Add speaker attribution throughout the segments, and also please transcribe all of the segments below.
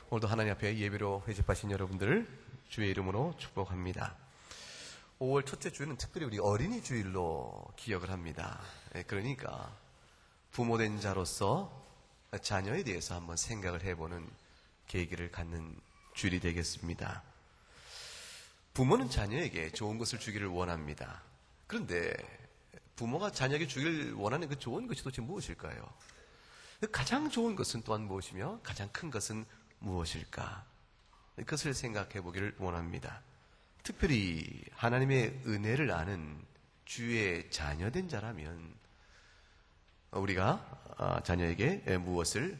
Speaker 1: 오늘도 하나님 앞에 예배로 회집하신 여러분들 주의 이름으로 축복합니다. 5월 첫째 주는 특별히 우리 어린이 주일로 기억을 합니다. 그러니까 부모된 자로서 자녀에 대해서 한번 생각을 해보는 계기를 갖는 주일이 되겠습니다. 부모는 자녀에게 좋은 것을 주기를 원합니다. 그런데 부모가 자녀에게 주기를 원하는 그 좋은 것이 도대체 무엇일까요? 가장 좋은 것은 또한 무엇이며 가장 큰 것은 무엇일까? 그것을 생각해 보기를 원합니다. 특별히 하나님의 은혜를 아는 주의 자녀된 자라면 우리가 자녀에게 무엇을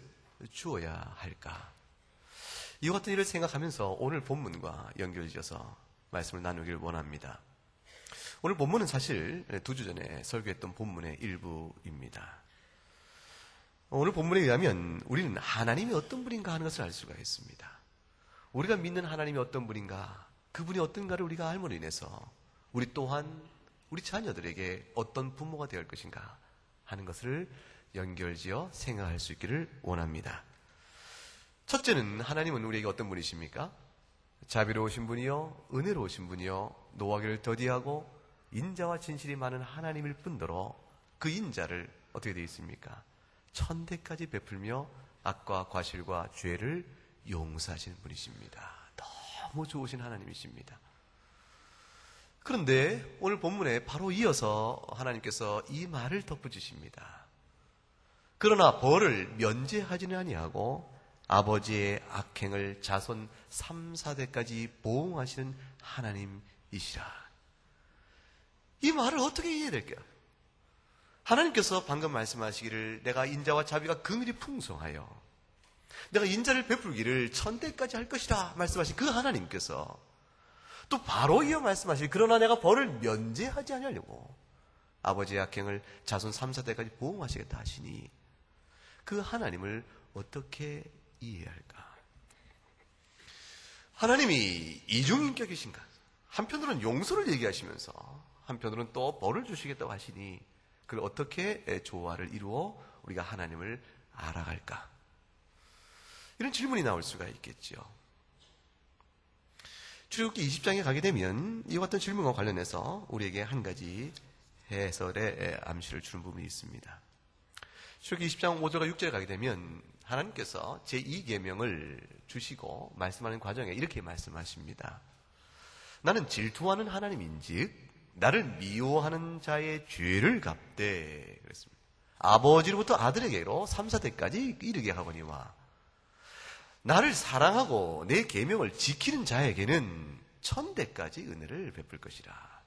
Speaker 1: 주어야 할까? 이와 같은 일을 생각하면서 오늘 본문과 연결지어서 말씀을 나누기를 원합니다. 오늘 본문은 사실 두 주 전에 설교했던 본문의 일부입니다. 오늘 본문에 의하면 우리는 하나님이 어떤 분인가 하는 것을 알 수가 있습니다. 우리가 믿는 하나님이 어떤 분인가, 그분이 어떤가를 우리가 알므로 인해서 우리 또한 우리 자녀들에게 어떤 부모가 되어 갈 것인가 하는 것을 연결지어 생각할 수 있기를 원합니다. 첫째는 하나님은 우리에게 어떤 분이십니까? 자비로우신 분이요, 은혜로우신 분이요, 노하기를 더디하고 인자와 진실이 많은 하나님일 뿐더러 그 인자를 어떻게 되어 있습니까? 천대까지 베풀며 악과 과실과 죄를 용서하시는 분이십니다. 너무 좋으신 하나님이십니다. 그런데 오늘 본문에 바로 이어서 하나님께서 이 말을 덧붙이십니다. 그러나 벌을 면제하지는 아니하고 아버지의 악행을 자손 3, 4대까지 보응하시는 하나님이시라. 이 말을 어떻게 이해될까요? 하나님께서 방금 말씀하시기를 내가 인자와 자비가 긍휼이 풍성하여 내가 인자를 베풀기를 천대까지 할 것이라 말씀하신 그 하나님께서 또 바로 이어 말씀하시기 그러나 내가 벌을 면제하지 아니하려고 아버지의 악행을 자손 3, 4대까지 보응하시겠다 하시니 그 하나님을 어떻게 이해해야 할까? 하나님이 이중인격이신가? 한편으로는 용서를 얘기하시면서 한편으로는 또 벌을 주시겠다고 하시니 그걸 어떻게 조화를 이루어 우리가 하나님을 알아갈까? 이런 질문이 나올 수가 있겠죠. 출애굽기 20장에 가게 되면 이와 같은 질문과 관련해서 우리에게 한 가지 해설의 암시를 주는 부분이 있습니다. 출애굽기 20장 5절과 6절에 가게 되면 하나님께서 제2계명을 주시고 말씀하는 과정에 이렇게 말씀하십니다. 나는 질투하는 하나님인즉 나를 미워하는 자의 죄를 갚되 그랬습니다. 아버지로부터 아들에게로 3, 4대까지 이르게 하거니와 나를 사랑하고 내 계명을 지키는 자에게는 1000대까지 은혜를 베풀 것이라.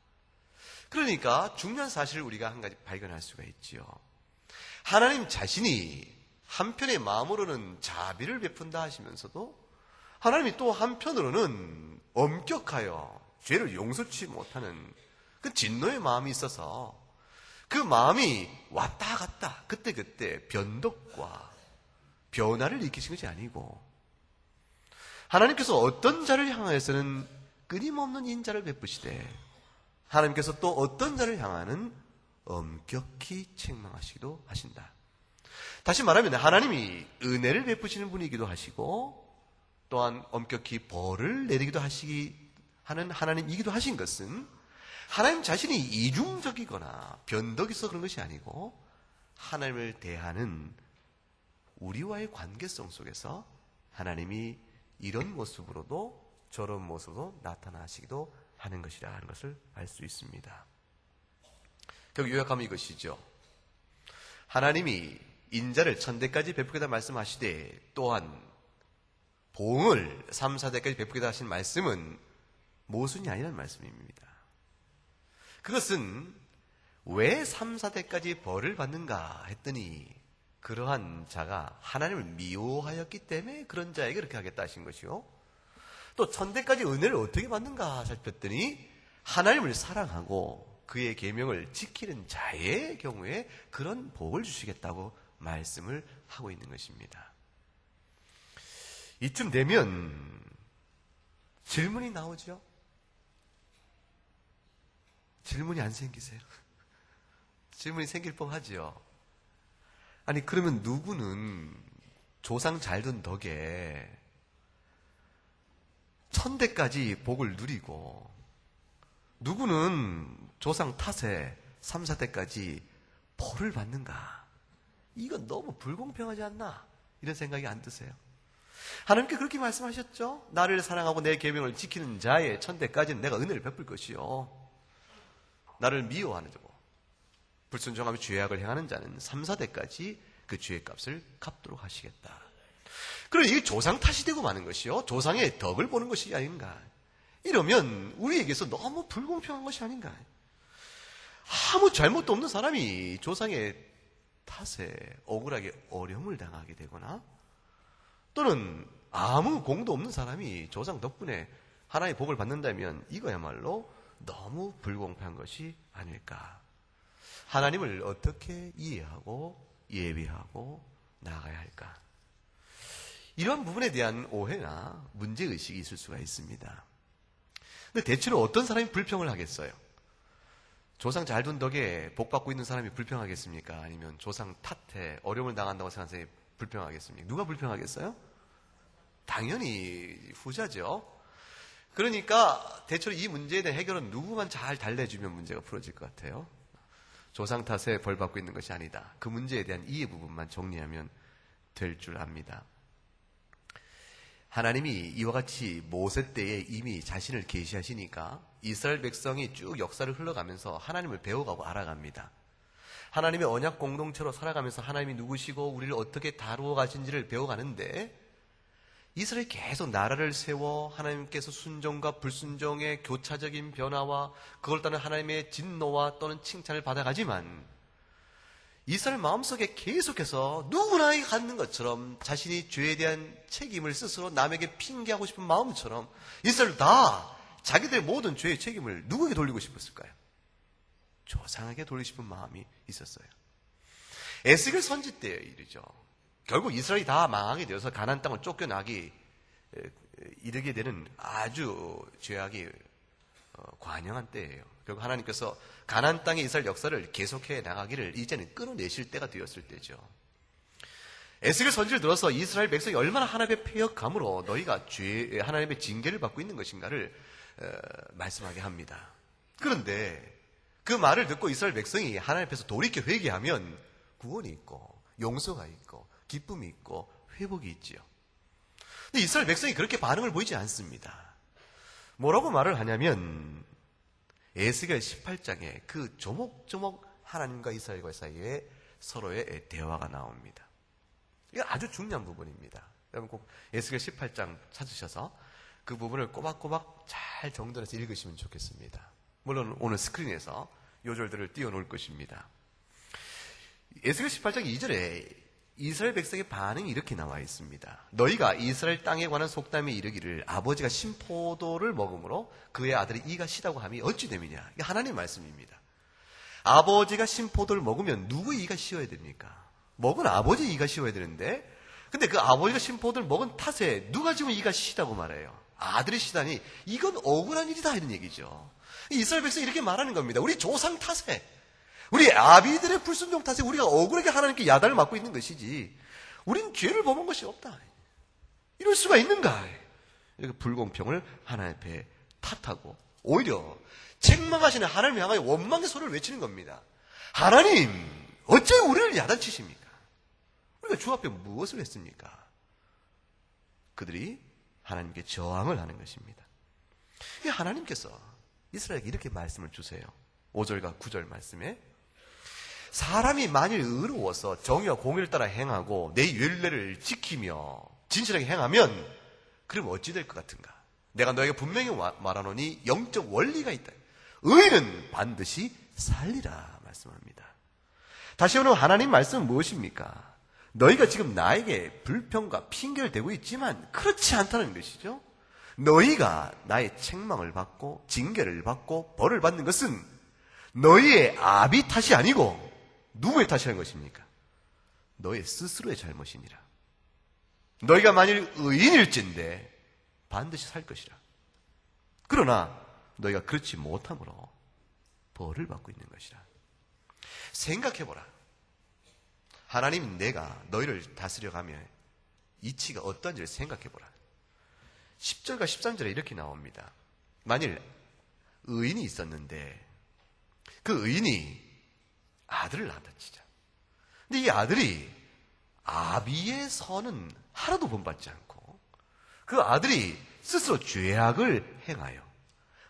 Speaker 1: 그러니까 중요한 사실을 우리가 한 가지 발견할 수가 있지요. 하나님 자신이 한편의 마음으로는 자비를 베푼다 하시면서도 하나님이 또 한편으로는 엄격하여 죄를 용서치 못하는 그 진노의 마음이 있어서 그 마음이 왔다 갔다 그때그때 변덕과 변화를 일으키신 것이 아니고 하나님께서 어떤 자를 향하여서는 끊임없는 인자를 베푸시되 하나님께서 또 어떤 자를 향하는 엄격히 책망하시기도 하신다. 다시 말하면 하나님이 은혜를 베푸시는 분이기도 하시고 또한 엄격히 벌을 내리기도 하는 하나님이기도 하신 것은 하나님 자신이 이중적이거나 변덕이 있어 그런 것이 아니고 하나님을 대하는 우리와의 관계성 속에서 하나님이 이런 모습으로도 저런 모습으로 나타나시기도 하는 것이라 하는 것을 알 수 있습니다. 결국 요약하면 이것이죠. 하나님이 인자를 1000대까지 베푸겠다 말씀하시되 또한 보응을 3, 4대까지 베푸겠다 하신 말씀은 모순이 아니라는 말씀입니다. 그것은 왜 3, 4대까지 벌을 받는가 했더니 그러한 자가 하나님을 미워하였기 때문에 그런 자에게 그렇게 하겠다 하신 것이요. 또 1000대까지 은혜를 어떻게 받는가 살폈더니 하나님을 사랑하고 그의 계명을 지키는 자의 경우에 그런 복을 주시겠다고 말씀을 하고 있는 것입니다. 이쯤 되면 질문이 나오죠. 질문이 안 생기세요? 질문이 생길 법하지요. 아니 그러면 누구는 조상 잘 둔 덕에 천대까지 복을 누리고 누구는 조상 탓에 3, 4대까지 벌을 받는가? 이건 너무 불공평하지 않나? 이런 생각이 안 드세요? 하나님께 그렇게 말씀하셨죠? 나를 사랑하고 내 계명을 지키는 자의 천대까지는 내가 은혜를 베풀 것이요. 나를 미워하는 자고 불순종하며 죄악을 행하는 자는 3, 4대까지 그 죄의 값을 갚도록 하시겠다. 그럼 이게 조상 탓이 되고 마는 것이요. 조상의 덕을 보는 것이 아닌가. 이러면 우리에게서 너무 불공평한 것이 아닌가. 아무 잘못도 없는 사람이 조상의 탓에 억울하게 어려움을 당하게 되거나 또는 아무 공도 없는 사람이 조상 덕분에 하나의 복을 받는다면 이거야말로 너무 불공평한 것이 아닐까. 하나님을 어떻게 이해하고 예비하고 나아가야 할까. 이런 부분에 대한 오해나 문제의식이 있을 수가 있습니다. 근데 대체로 어떤 사람이 불평을 하겠어요? 조상 잘 둔 덕에 복 받고 있는 사람이 불평하겠습니까? 아니면 조상 탓에 어려움을 당한다고 생각하는 사람이 불평하겠습니까? 누가 불평하겠어요? 당연히 후자죠. 그러니까 대체로 이 문제에 대한 해결은 누구만 잘 달래주면 문제가 풀어질 것 같아요. 조상 탓에 벌 받고 있는 것이 아니다. 그 문제에 대한 이해 부분만 정리하면 될 줄 압니다. 하나님이 이와 같이 모세 때에 이미 자신을 계시하시니까 이스라엘 백성이 쭉 역사를 흘러가면서 하나님을 배워가고 알아갑니다. 하나님의 언약 공동체로 살아가면서 하나님이 누구시고 우리를 어떻게 다루어 가신지를 배워가는데 이스라엘이 계속 나라를 세워 하나님께서 순종과 불순종의 교차적인 변화와 그걸 따른 하나님의 진노와 또는 칭찬을 받아가지만 이스라엘 마음속에 계속해서 누구나 갖는 것처럼 자신이 죄에 대한 책임을 스스로 남에게 핑계하고 싶은 마음처럼 이스라엘 다 자기들의 모든 죄의 책임을 누구에게 돌리고 싶었을까요? 조상에게 돌리고 싶은 마음이 있었어요. 에스겔 선지 때의 일이죠. 결국 이스라엘이 다 망하게 되어서 가나안 땅을 쫓겨나기 이르게 되는 아주 죄악이 관영한 때예요. 결국 하나님께서 가나안 땅의 이스라엘 역사를 계속해 나가기를 이제는 끊어내실 때가 되었을 때죠. 에스겔 선지를 들어서 이스라엘 백성이 얼마나 하나님의 폐역감으로 너희가 하나님의 징계를 받고 있는 것인가를 말씀하게 합니다. 그런데 그 말을 듣고 이스라엘 백성이 하나님 앞에서 돌이켜 회개하면 구원이 있고 용서가 있고 기쁨이 있고 회복이 있지요. 근데 이스라엘 백성이 그렇게 반응을 보이지 않습니다. 뭐라고 말을 하냐면 에스겔 18장에 그 조목조목 하나님과 이스라엘과 사이에 서로의 대화가 나옵니다. 이게 아주 중요한 부분입니다. 여러분 꼭 에스겔 18장 찾으셔서 그 부분을 꼬박꼬박 잘 정돈해서 읽으시면 좋겠습니다. 물론 오늘 스크린에서 요절들을 띄워놓을 것입니다. 에스겔 18장 2절에 이스라엘 백성의 반응이 이렇게 나와 있습니다. 너희가 이스라엘 땅에 관한 속담에 이르기를 아버지가 신포도를 먹음으로 그의 아들이 이가 시다고 함이 어찌 됨이냐. 이게 하나님의 말씀입니다. 아버지가 신포도를 먹으면 누구의 이가 시어야 됩니까? 먹은 아버지의 이가 시어야 되는데 근데 그 아버지가 신포도를 먹은 탓에 누가 지금 이가 시다고 말해요? 아들이 시다니 이건 억울한 일이다 이런 얘기죠. 이스라엘 백성이 이렇게 말하는 겁니다. 우리 조상 탓에 우리 아비들의 불순종 탓에 우리가 억울하게 하나님께 야단을 맞고 있는 것이지 우린 죄를 범한 것이 없다. 이럴 수가 있는가? 이렇게 불공평을 하나님 앞에 탓하고 오히려 책망하시는 하나님을 향하여 원망의 소리를 외치는 겁니다. 하나님 어째 우리를 야단치십니까? 우리가 주 앞에 무엇을 했습니까? 그들이 하나님께 저항을 하는 것입니다. 하나님께서 이스라엘에게 이렇게 말씀을 주세요. 5절과 9절 말씀에 사람이 만일 의로워서 정의와 공의를 따라 행하고 내 율례를 지키며 진실하게 행하면 그럼 어찌 될 것 같은가? 내가 너에게 분명히 말하노니 영적 원리가 있다. 의인은 반드시 살리라 말씀합니다. 다시 오늘 하나님 말씀은 무엇입니까? 너희가 지금 나에게 불평과 핑계를 대고 있지만 그렇지 않다는 것이죠. 너희가 나의 책망을 받고 징계를 받고 벌을 받는 것은 너희의 아비 탓이 아니고 누구의 탓이라는 것입니까? 너희 스스로의 잘못이니라. 너희가 만일 의인일진데 반드시 살 것이라. 그러나 너희가 그렇지 못함으로 벌을 받고 있는 것이라. 생각해보라. 하나님 내가 너희를 다스려가며 이치가 어떤지를 생각해보라. 10절과 13절에 이렇게 나옵니다. 만일 의인이 있었는데 그 의인이 아들을 낳았다 치자. 근데 이 아들이 아비의 선은 하나도 본받지 않고 그 아들이 스스로 죄악을 행하여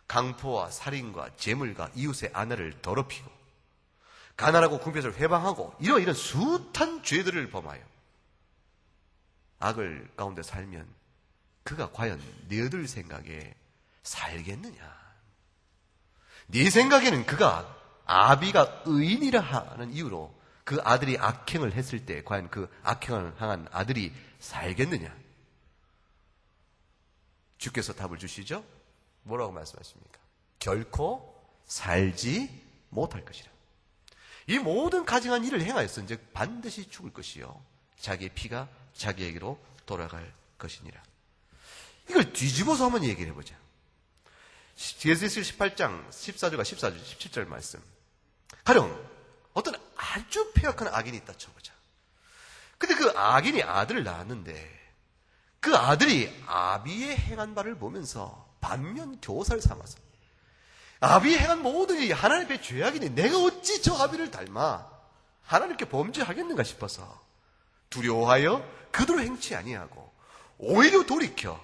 Speaker 1: 강포와 살인과 재물과 이웃의 아내를 더럽히고 가난하고 궁핍을 회방하고 이런 숱한 죄들을 범하여 악을 가운데 살면 그가 과연 너희들 생각에 살겠느냐? 네 생각에는 그가 아비가 의인이라 하는 이유로 그 아들이 악행을 했을 때 과연 그 악행을 향한 아들이 살겠느냐? 주께서 답을 주시죠? 뭐라고 말씀하십니까? 결코 살지 못할 것이라. 이 모든 가증한 일을 행하였은즉 반드시 죽을 것이요 자기의 피가 자기에게로 돌아갈 것이니라. 이걸 뒤집어서 한번 얘기를 해보자. 에스겔 18장 14절과 17절 말씀. 가령 어떤 아주 폐역한 악인이 있다 쳐보자. 근데 그 악인이 아들을 낳았는데 그 아들이 아비의 행한 바를 보면서 반면 교사를 삼아서 아비의 행한 모든 일이 하나님 앞에 죄악이니 내가 어찌 저 아비를 닮아 하나님께 범죄하겠는가 싶어서 두려워하여 그대로 행치 아니하고 오히려 돌이켜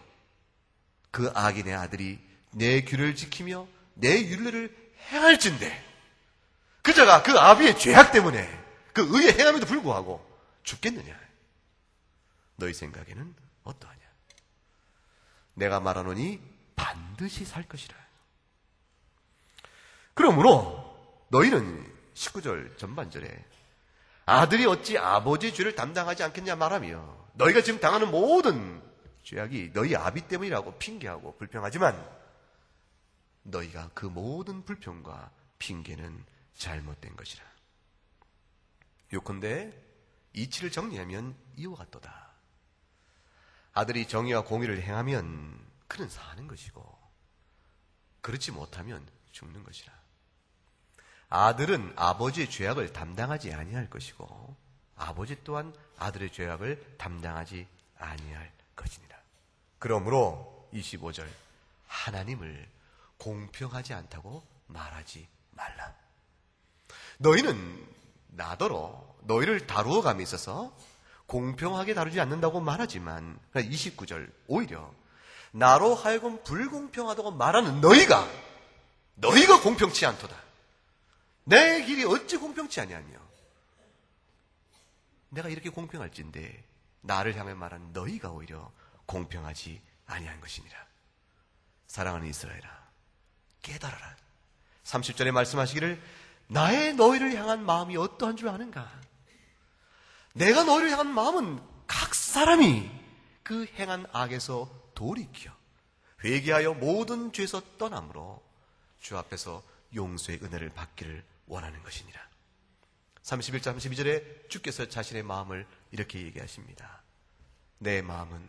Speaker 1: 그 악인의 아들이 내 규례를 지키며 내 율례를 행할진대 그자가 그 아비의 죄악 때문에 그 의의 행함에도 불구하고 죽겠느냐? 너희 생각에는 어떠하냐? 내가 말하노니 반드시 살 것이라. 그러므로 너희는 19절 전반절에 아들이 어찌 아버지의 죄를 담당하지 않겠냐 말하며 너희가 지금 당하는 모든 죄악이 너희 아비 때문이라고 핑계하고 불평하지만 너희가 그 모든 불평과 핑계는 잘못된 것이라. 요컨대 이치를 정리하면 이와 같도다. 아들이 정의와 공의를 행하면 그는 사는 것이고 그렇지 못하면 죽는 것이라. 아들은 아버지의 죄악을 담당하지 아니할 것이고 아버지 또한 아들의 죄악을 담당하지 아니할 것이니라. 그러므로 25절 하나님을 공평하지 않다고 말하지 말라. 너희는 나더러 너희를 다루어 감에 있어서 공평하게 다루지 않는다고 말하지만 29절 오히려 나로 하여금 불공평하다고 말하는 너희가 공평치 않도다. 내 길이 어찌 공평치 아니하며 내가 이렇게 공평할진데 나를 향해 말하는 너희가 오히려 공평하지 아니한 것이니라. 사랑하는 이스라엘아 깨달아라. 30절에 말씀하시기를 나의 너희를 향한 마음이 어떠한 줄 아는가? 내가 너희를 향한 마음은 각 사람이 그 행한 악에서 돌이켜 회개하여 모든 죄에서 떠남으로 주 앞에서 용서의 은혜를 받기를 원하는 것이니라. 31절 32절에 주께서 자신의 마음을 이렇게 얘기하십니다. 내 마음은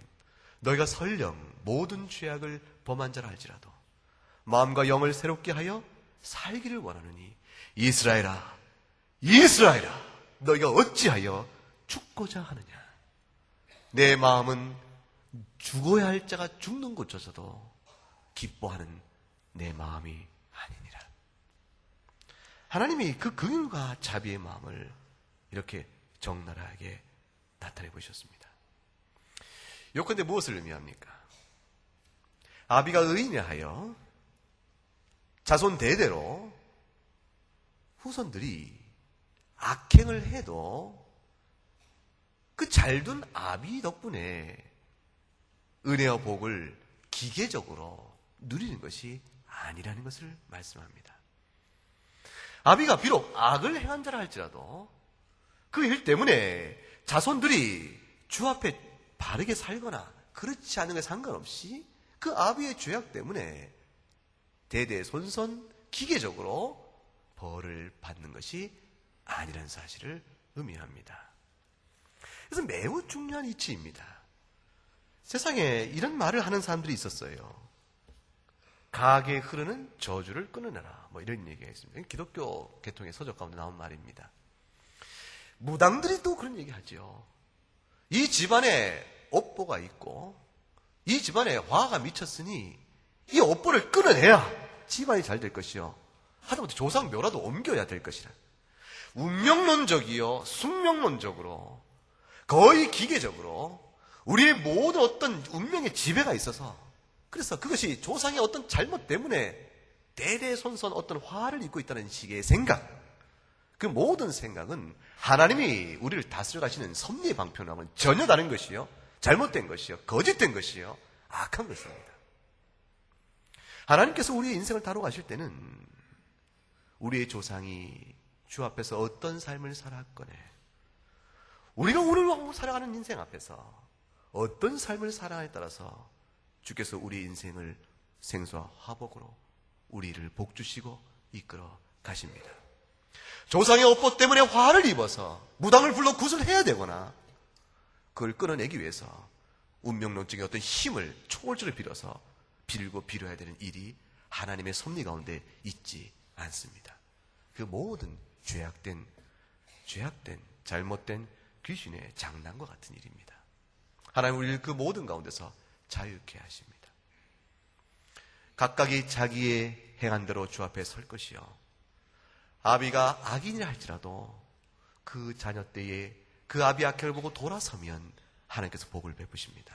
Speaker 1: 너희가 설령 모든 죄악을 범한 자라 할지라도 마음과 영을 새롭게 하여 살기를 원하느니 이스라엘아 너희가 어찌하여 죽고자 하느냐? 내 마음은 죽어야 할 자가 죽는 곳조차도 기뻐하는 내 마음이 아니니라. 하나님이 그 긍휼과 자비의 마음을 이렇게 적나라하게 나타내 보셨습니다. 요컨대 무엇을 의미합니까? 아비가 의인이라 하여 자손 대대로 후손들이 악행을 해도 그 잘둔 아비 덕분에 은혜와 복을 기계적으로 누리는 것이 아니라는 것을 말씀합니다. 아비가 비록 악을 행한 자라 할지라도 그 일 때문에 자손들이 주 앞에 바르게 살거나 그렇지 않은 게 상관없이 그 아비의 죄악 때문에 대대손손 기계적으로 벌을 받는 것이 아니라는 사실을 의미합니다. 그래서 매우 중요한 이치입니다. 세상에 이런 말을 하는 사람들이 있었어요. 가게 흐르는 저주를 끊으라. 이런 얘기가 있습니다. 기독교 계통의 서적 가운데 나온 말입니다. 무당들이 또 그런 얘기 하죠. 이 집안에 업보가 있고 이 집안에 화가 미쳤으니 이 업보를 끊어내야 집안이 잘 될 것이요. 하다못해 조상 묘라도 옮겨야 될 것이라. 운명론적이요, 숙명론적으로, 거의 기계적으로 우리의 모든 어떤 운명의 지배가 있어서, 그래서 그것이 조상의 어떤 잘못 때문에 대대손손 어떤 화를 입고 있다는 식의 생각, 그 모든 생각은 하나님이 우리를 다스려 가시는 섭리의 방편하고는 전혀 다른 것이요, 잘못된 것이요, 거짓된 것이요, 악한 것입니다. 하나님께서 우리의 인생을 다루어 가실 때는 우리의 조상이 주 앞에서 어떤 삶을 살았거네, 우리가 오늘 살아가는 인생 앞에서 어떤 삶을 살아가냐에 따라서 주께서 우리의 인생을 생수와 화복으로 우리를 복주시고 이끌어 가십니다. 조상의 업보 때문에 화를 입어서 무당을 불러 구슬해야 되거나 그걸 끊어내기 위해서 운명론적인 어떤 힘을, 초월주를 빌어서 빌고 빌어야 되는 일이 하나님의 섭리 가운데 있지 않습니다. 그 모든 죄악된 잘못된 귀신의 장난과 같은 일입니다. 하나님 우리를 그 모든 가운데서 자유케 하십니다. 각각이 자기의 행한 대로 주 앞에 설 것이요, 아비가 악인이라 할지라도 그 자녀 때에 그 아비의 악행을 보고 돌아서면 하나님께서 복을 베푸십니다.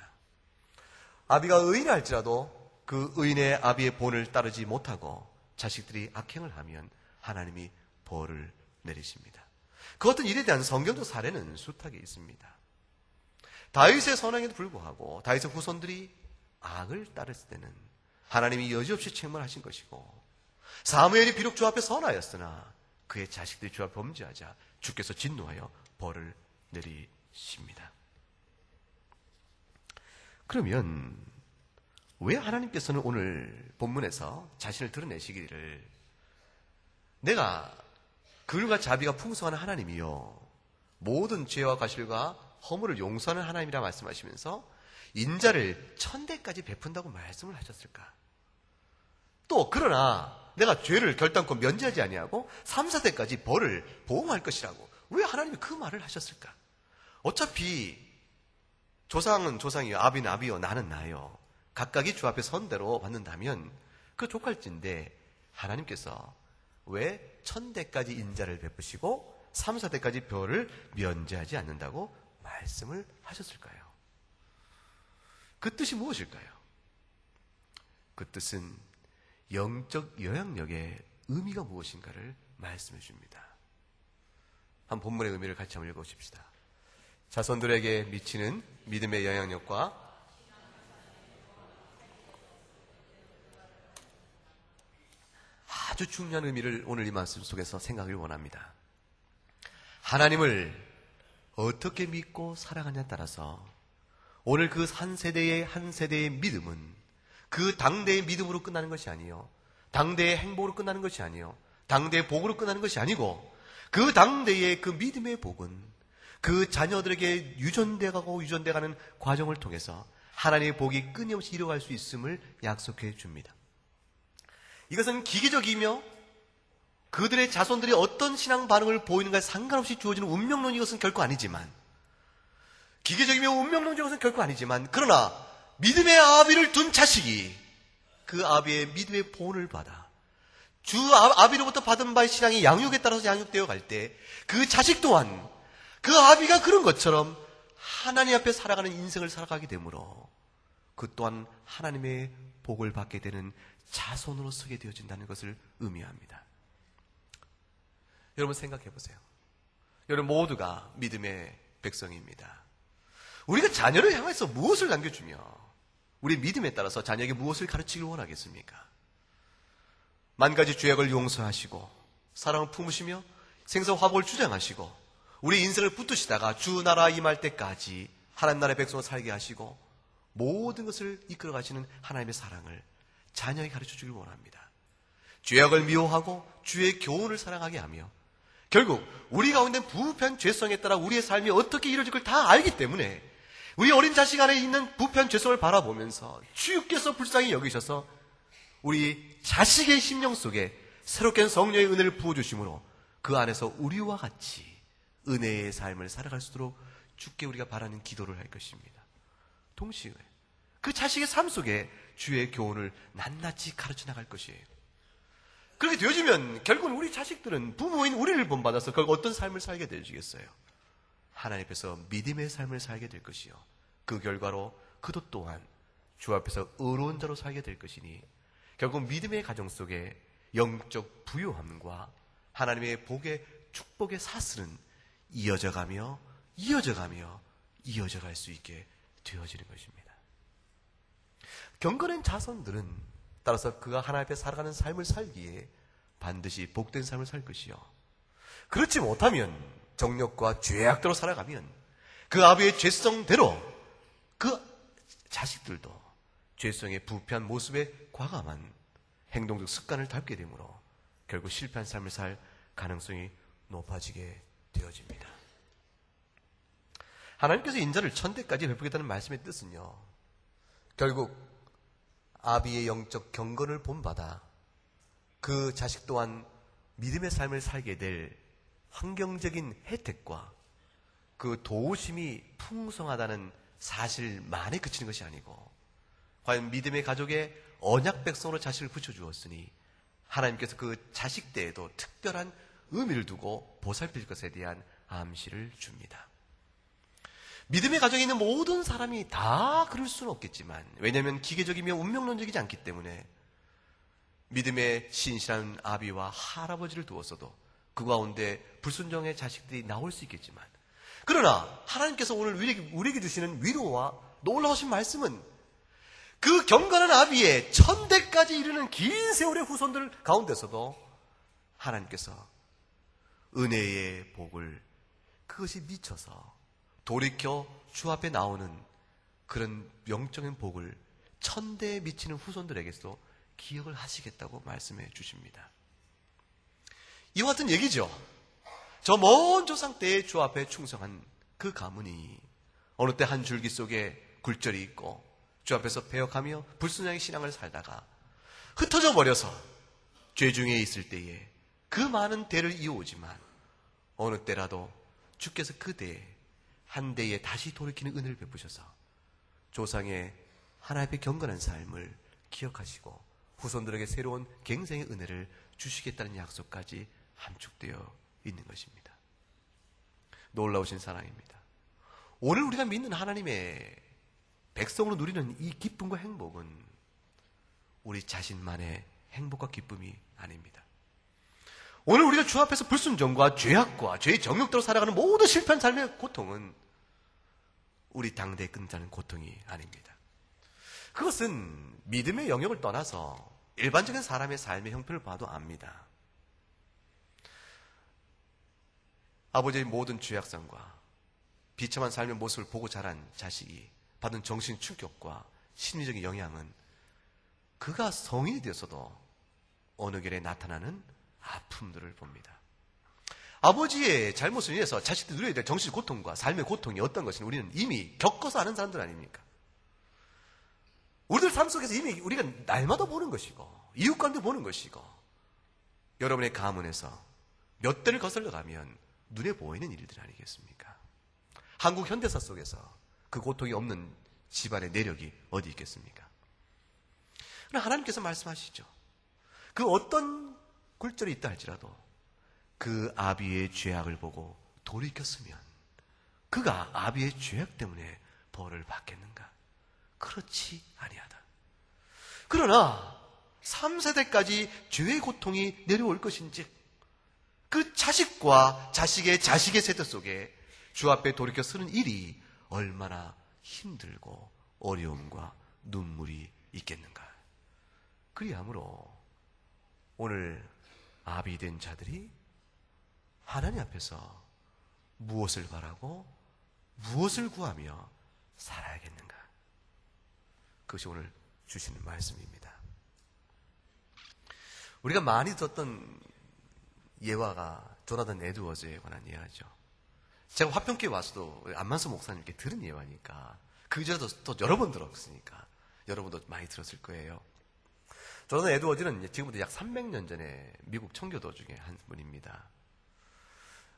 Speaker 1: 아비가 의인이라 할지라도 그 의인의 아비의 본을 따르지 못하고 자식들이 악행을 하면 하나님이 벌을 내리십니다. 그 어떤 일에 대한 성경적 사례는 숱하게 있습니다. 다윗의 선행에도 불구하고 다윗의 후손들이 악을 따랐을 때는 하나님이 여지없이 책망하신 것이고, 사무엘이 비록 주 앞에 선하였으나 그의 자식들이 주 앞에 범죄하자 주께서 진노하여 벌을 내리십니다. 그러면 왜 하나님께서는 오늘 본문에서 자신을 드러내시기를 내가 긍휼과 자비가 풍성한 하나님이요 모든 죄와 과실과 허물을 용서하는 하나님이라 말씀하시면서 인자를 1000대까지 베푼다고 말씀을 하셨을까? 또 그러나 내가 죄를 결단코 면제하지 아니하고 3, 4대까지 벌을 보응할 것이라고 왜 하나님이 그 말을 하셨을까? 어차피 조상은 조상이요, 아비는 아비요, 나는 나요. 각각이 주 앞에 선대로 받는다면 그 족할진데 하나님께서 왜 1000대까지 인자를 베푸시고 3, 4대까지 벌을 면제하지 않는다고 말씀을 하셨을까요? 그 뜻이 무엇일까요? 그 뜻은 영적 영향력의 의미가 무엇인가를 말씀해 줍니다. 한 본문의 의미를 같이 한번 읽어보십시다. 자손들에게 미치는 믿음의 영향력과 아주 중요한 의미를 오늘 이 말씀 속에서 생각을 원합니다. 하나님을 어떻게 믿고 살아가냐에 따라서 오늘 그 한 세대의 믿음은 그 당대의 믿음으로 끝나는 것이 아니요, 당대의 행복으로 끝나는 것이 아니요, 당대의 복으로 끝나는 것이 아니고, 그 당대의 그 믿음의 복은 그 자녀들에게 유전돼가는 과정을 통해서 하나님의 복이 끊임없이 이뤄갈 수 있음을 약속해 줍니다. 이것은 기계적이며 그들의 자손들이 어떤 신앙 반응을 보이는가에 상관없이 주어지는 운명론이 것은 결코 아니지만, 기계적이며 운명론적인 것은 결코 아니지만, 그러나 믿음의 아비를 둔 자식이 그 아비의 믿음의 본을 받아 주 아비로부터 받은 바의 신앙이 양육에 따라서 양육되어 갈 때 그 자식 또한 그 아비가 그런 것처럼 하나님 앞에 살아가는 인생을 살아가게 되므로 그 또한 하나님의 복을 받게 되는 자손으로 서게 되어진다는 것을 의미합니다. 여러분 생각해 보세요. 여러분 모두가 믿음의 백성입니다. 우리가 자녀를 향해서 무엇을 남겨주며 우리 믿음에 따라서 자녀에게 무엇을 가르치길 원하겠습니까? 만 가지 죄악을 용서하시고 사랑을 품으시며 생사화복을 주장하시고 우리 인생을 붙드시다가 주 나라 임할 때까지 하나님 나라의 백성을 살게 하시고 모든 것을 이끌어 가시는 하나님의 사랑을 자녀에게 가르쳐 주길 원합니다. 죄악을 미워하고 주의 교훈을 사랑하게 하며 결국 우리 가운데 부패한 죄성에 따라 우리의 삶이 어떻게 이루어질 걸 다 알기 때문에 우리 어린 자식 안에 있는 부패한 죄성을 바라보면서 주께서 불쌍히 여기셔서 우리 자식의 심령 속에 새롭게 성령의 은혜를 부어주심으로 그 안에서 우리와 같이 은혜의 삶을 살아갈 수 있도록 주께 우리가 바라는 기도를 할 것입니다. 동시에 그 자식의 삶 속에 주의 교훈을 낱낱이 가르쳐 나갈 것이에요. 그렇게 되어지면 결국은 우리 자식들은 부모인 우리를 본받아서 결국 어떤 삶을 살게 되어지겠어요? 하나님 앞에서 믿음의 삶을 살게 될 것이요. 그 결과로 그도 또한 주 앞에서 의로운 자로 살게 될 것이니 결국 믿음의 가정 속에 영적 부요함과 하나님의 복의 축복의 사슬은 이어져가며 이어져갈 수 있게 되어지는 것입니다. 경건한 자손들은 따라서 그가 하나님 앞에 살아가는 삶을 살기에 반드시 복된 삶을 살 것이요. 그렇지 못하면 정욕과 죄악대로 살아가면 그 아비의 죄성대로 그 자식들도 죄성의 부패한 모습에 과감한 행동적 습관을 닮게 되므로 결국 실패한 삶을 살 가능성이 높아지게 되어집니다. 하나님께서 인자를 천대까지 베푸겠다는 말씀의 뜻은요, 결국 아비의 영적 경건을 본받아 그 자식 또한 믿음의 삶을 살게 될 환경적인 혜택과 그 도우심이 풍성하다는 사실만에 그치는 것이 아니고 과연 믿음의 가족의 언약 백성으로 자식을 붙여주었으니 하나님께서 그 자식 때에도 특별한 의미를 두고 보살필 것에 대한 암시를 줍니다. 믿음의 가정에 있는 모든 사람이 다 그럴 수는 없겠지만, 왜냐하면 기계적이며 운명론적이지 않기 때문에 믿음의 신실한 아비와 할아버지를 두었어도 그 가운데 불순종의 자식들이 나올 수 있겠지만, 그러나 하나님께서 오늘 우리에게 주시는 위로와 놀라우신 말씀은 그 경건한 아비의 천대까지 이르는 긴 세월의 후손들 가운데서도 하나님께서 은혜의 복을 그것이 미쳐서 돌이켜 주 앞에 나오는 그런 영적인 복을 천대에 미치는 후손들에게도 기억을 하시겠다고 말씀해 주십니다. 이와 같은 얘기죠. 저 먼 조상 때의 주 앞에 충성한 그 가문이 어느 때 한 줄기 속에 굴절이 있고 주 앞에서 배역하며 불순종의 신앙을 살다가 흩어져 버려서 죄 중에 있을 때에 그 많은 대를 이어오지만 어느 때라도 주께서 그 대에 한 대에 다시 돌이키는 은혜를 베푸셔서 조상의 하나님의 경건한 삶을 기억하시고 후손들에게 새로운 갱생의 은혜를 주시겠다는 약속까지 함축되어 있는 것입니다. 놀라우신 사랑입니다. 오늘 우리가 믿는 하나님의 백성으로 누리는 이 기쁨과 행복은 우리 자신만의 행복과 기쁨이 아닙니다. 오늘 우리가 주 앞에서 불순종과 죄악과 죄의 정욕대로 살아가는 모든 실패한 삶의 고통은 우리 당대에 끝나는 고통이 아닙니다. 그것은 믿음의 영역을 떠나서 일반적인 사람의 삶의 형편을 봐도 압니다. 아버지의 모든 죄악성과 비참한 삶의 모습을 보고 자란 자식이 받은 정신 충격과 심리적인 영향은 그가 성인이 되어서도 어느 결에 나타나는 아픔들을 봅니다. 아버지의 잘못을 위해서 자식들이 누려야 될 정신 고통과 삶의 고통이 어떤 것인지 우리는 이미 겪어서 아는 사람들 아닙니까? 우리들 삶 속에서 이미 우리가 날마다 보는 것이고 이웃간도 보는 것이고 여러분의 가문에서 몇 대를 거슬러 가면 눈에 보이는 일들 아니겠습니까? 한국 현대사 속에서 그 고통이 없는 집안의 내력이 어디 있겠습니까? 그러나 하나님께서 말씀하시죠. 그 어떤 굴절이 있다 할지라도 그 아비의 죄악을 보고 돌이켰으면 그가 아비의 죄악 때문에 벌을 받겠는가? 그렇지 아니하다. 그러나 3세대까지 죄의 고통이 내려올 것인즉 그 자식과 자식의 세대 속에 주 앞에 돌이켜 서는 일이 얼마나 힘들고 어려움과 눈물이 있겠는가. 그리하므로 오늘 아비된 자들이 하나님 앞에서 무엇을 바라고 무엇을 구하며 살아야겠는가. 그것이 오늘 주시는 말씀입니다. 우리가 많이 듣던 예화가 조나단 에드워즈에 관한 예화죠. 제가 화평교회 와서도 안만수 목사님께 들은 예화니까 그 전에도 또 여러 번 들었으니까 여러분도 많이 들었을 거예요. 조나단 에드워즈는 지금부터 약 300년 전에 미국 청교도 중에 한 분입니다.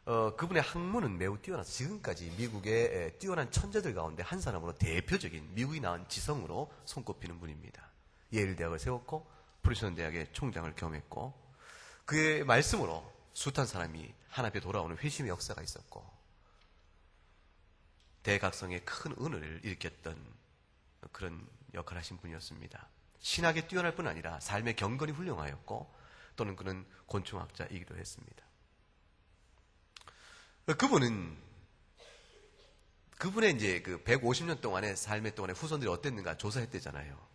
Speaker 1: 그분의 학문은 매우 뛰어나서 지금까지 미국의 뛰어난 천재들 가운데 한 사람으로 대표적인 미국이 낳은 지성으로 손꼽히는 분입니다. 예일 대학을 세웠고 프리스턴 대학의 총장을 겸했고 그의 말씀으로 숱한 사람이 하나님께 돌아오는 회심의 역사가 있었고 대각성에 큰 은혜를 일으켰던 그런 역할을 하신 분이었습니다. 신학에 뛰어날 뿐 아니라 삶의 경건이 훌륭하였고 또는 그는 곤충학자이기도 했습니다. 그분의 이제 그 150년 동안의 삶의 동안에 후손들이 어땠는가 조사했대잖아요.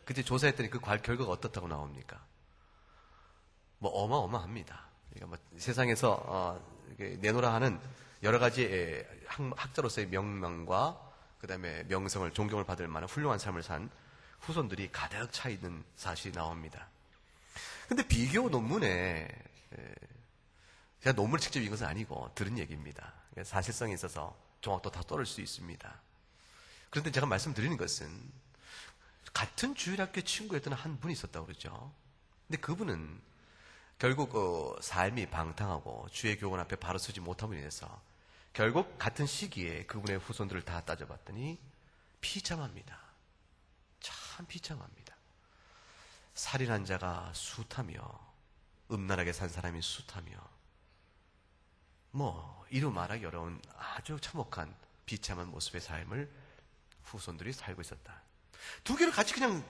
Speaker 1: 그때 조사했더니 그 결과가 어떻다고 나옵니까? 뭐 어마어마합니다. 그러니까 뭐 세상에서 내놓으라 하는 여러 가지 학자로서의 명망과 그 다음에 명성을 존경을 받을 만한 훌륭한 삶을 산 후손들이 가득 차 있는 사실이 나옵니다. 근데 비교 논문에 제가 논문을 직접 읽은 것은 아니고 들은 얘기입니다. 사실성에 있어서 정확도 다 떨어질 수 있습니다. 그런데 제가 말씀드리는 것은 같은 주일학교 친구였던 한 분이 있었다고 그러죠. 근데 그분은 결국 삶이 방탕하고 주의 교훈 앞에 바로 서지 못함으로 인해서 결국 같은 시기에 그분의 후손들을 다 따져봤더니 비참합니다. 참 비참합니다. 살인한 자가 숱하며 음란하게 산 사람이 숱하며 이루 말하기 어려운 아주 참혹한 비참한 모습의 삶을 후손들이 살고 있었다. 두 개를 같이 그냥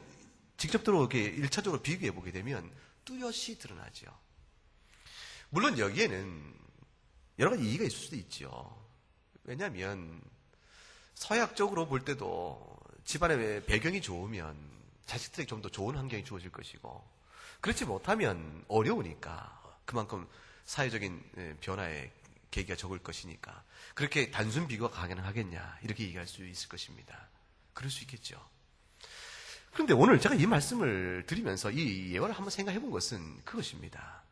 Speaker 1: 직접적으로 이렇게 1차적으로 비교해 보게 되면 뚜렷이 드러나죠. 물론 여기에는 여러 가지 이의가 있을 수도 있죠. 왜냐하면 서약적으로 볼 때도 집안의 배경이 좋으면 자식들에게 좀 더 좋은 환경이 주어질 것이고 그렇지 못하면 어려우니까 그만큼 사회적인 변화에 계기가 적을 것이니까 그렇게 단순 비교가 가능하겠냐 이렇게 얘기할 수 있을 것입니다. 그럴 수 있겠죠. 그런데 오늘 제가 이 말씀을 드리면서 이 예화를 한번 생각해 본 것은 그것입니다.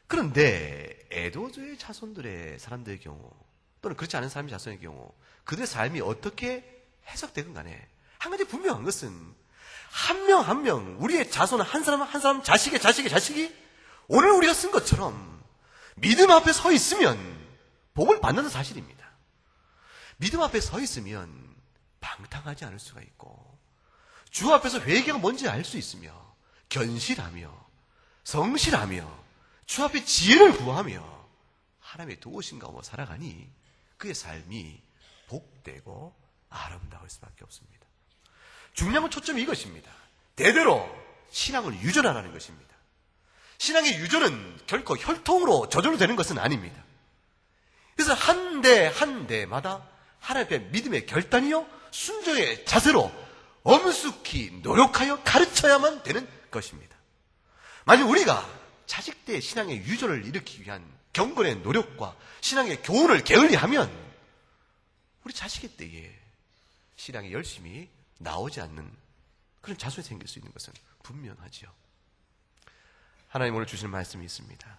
Speaker 1: 그런데 에드워드의 자손들의 사람들의 경우 또는 그렇지 않은 사람의 자손의 경우 그들의 삶이 어떻게 해석되건 간에 한 가지 분명한 것은 한 명 한 명 우리의 자손 한 사람 한 사람 자식이 오늘 우리가 쓴 것처럼 믿음 앞에 서 있으면 복을 받는 사실입니다. 믿음 앞에 서 있으면 방탕하지 않을 수가 있고 주 앞에서 회개가 뭔지 알 수 있으며 견실하며 성실하며 주 앞에 지혜를 구하며 하나님의 도우심 가운데 살아가니 그의 삶이 복되고 아름다울 수밖에 없습니다. 중요한 초점이 이것입니다. 대대로 신앙을 유전하라는 것입니다. 신앙의 유전은 결코 혈통으로 저절로 되는 것은 아닙니다. 그래서 한 대 한 대마다 하나님 앞에 믿음의 결단이요 순종의 자세로 엄숙히 노력하여 가르쳐야만 되는 것입니다. 만약 우리가 자식 때 신앙의 유전을 일으키기 위한 경건의 노력과 신앙의 교훈을 게을리하면 우리 자식의 때에 신앙이 열심히 나오지 않는 그런 자손이 생길 수 있는 것은 분명하지요. 하나님 오늘 주시는 말씀이 있습니다.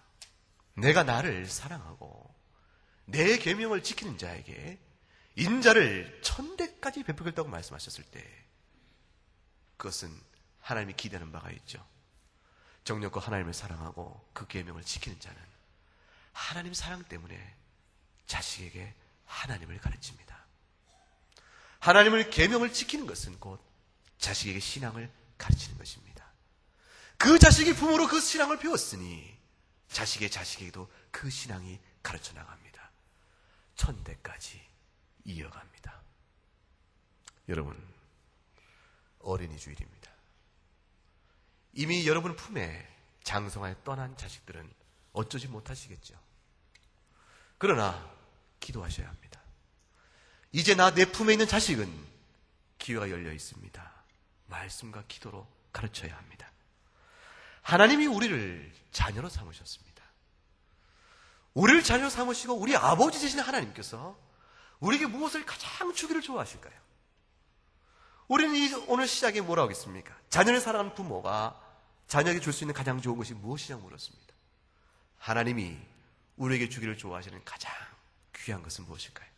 Speaker 1: 내가 나를 사랑하고 내 계명을 지키는 자에게 인자를 1000대까지 베풀겠다고 말씀하셨을 때 그것은 하나님이 기대하는 바가 있죠. 정력과 하나님을 사랑하고 그 계명을 지키는 자는 하나님 사랑 때문에 자식에게 하나님을 가르칩니다. 하나님을 계명을 지키는 것은 곧 자식에게 신앙을 가르치는 것입니다. 그 자식이 부모로 그 신앙을 배웠으니 자식의 자식에게도 그 신앙이 가르쳐 나갑니다. 1000대까지 이어갑니다. 여러분, 어린이 주일입니다. 이미 여러분 품에 장성하여 떠난 자식들은 어쩌지 못하시겠죠. 그러나 기도하셔야 합니다. 이제 내 품에 있는 자식은 기회가 열려 있습니다. 말씀과 기도로 가르쳐야 합니다. 하나님이 우리를 자녀로 삼으셨습니다. 우리를 자녀로 삼으시고 우리 아버지 되신 하나님께서 우리에게 무엇을 가장 주기를 좋아하실까요? 우리는 오늘 시작에 뭐라고 하겠습니까? 자녀를 사랑하는 부모가 자녀에게 줄 수 있는 가장 좋은 것이 무엇이냐고 물었습니다. 하나님이 우리에게 주기를 좋아하시는 가장 귀한 것은 무엇일까요?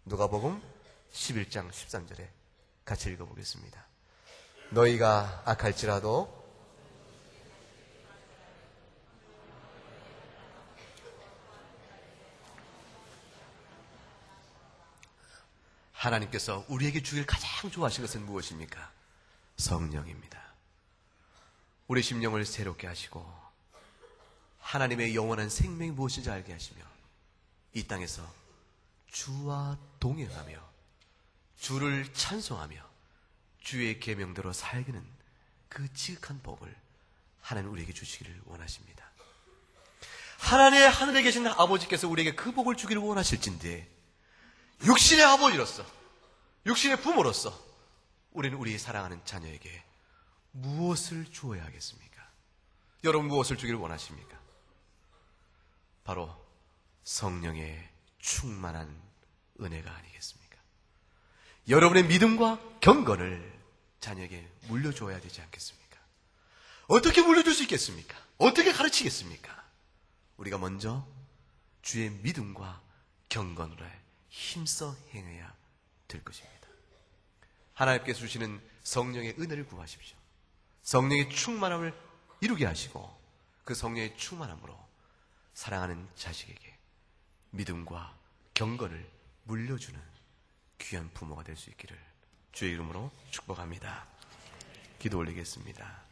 Speaker 1: 누가복음 11장 13절에 같이 읽어보겠습니다. 너희가 악할지라도 하나님께서 우리에게 주길 가장 좋아하신 것은 무엇입니까? 성령입니다. 우리 심령을 새롭게 하시고 하나님의 영원한 생명이 무엇인지 알게 하시며 이 땅에서 주와 동행하며 주를 찬송하며 주의 계명대로 살기는 그 지극한 복을 하나님 우리에게 주시기를 원하십니다. 하나님의 하늘에 계신 아버지께서 우리에게 그 복을 주기를 원하실진데 육신의 아버지로서 육신의 부모로서 우리는 우리 사랑하는 자녀에게 무엇을 주어야 하겠습니까? 여러분 무엇을 주기를 원하십니까? 바로 성령의 충만한 은혜가 아니겠습니까? 여러분의 믿음과 경건을 자녀에게 물려줘야 되지 않겠습니까? 어떻게 물려줄 수 있겠습니까? 어떻게 가르치겠습니까? 우리가 먼저 주의 믿음과 경건으로 힘써 행해야 될 것입니다. 하나님께서 주시는 성령의 은혜를 구하십시오. 성령의 충만함을 이루게 하시고 그 성령의 충만함으로 사랑하는 자식에게 믿음과 경건을 물려주는 귀한 부모가 될 수 있기를 주의 이름으로 축복합니다. 기도 올리겠습니다.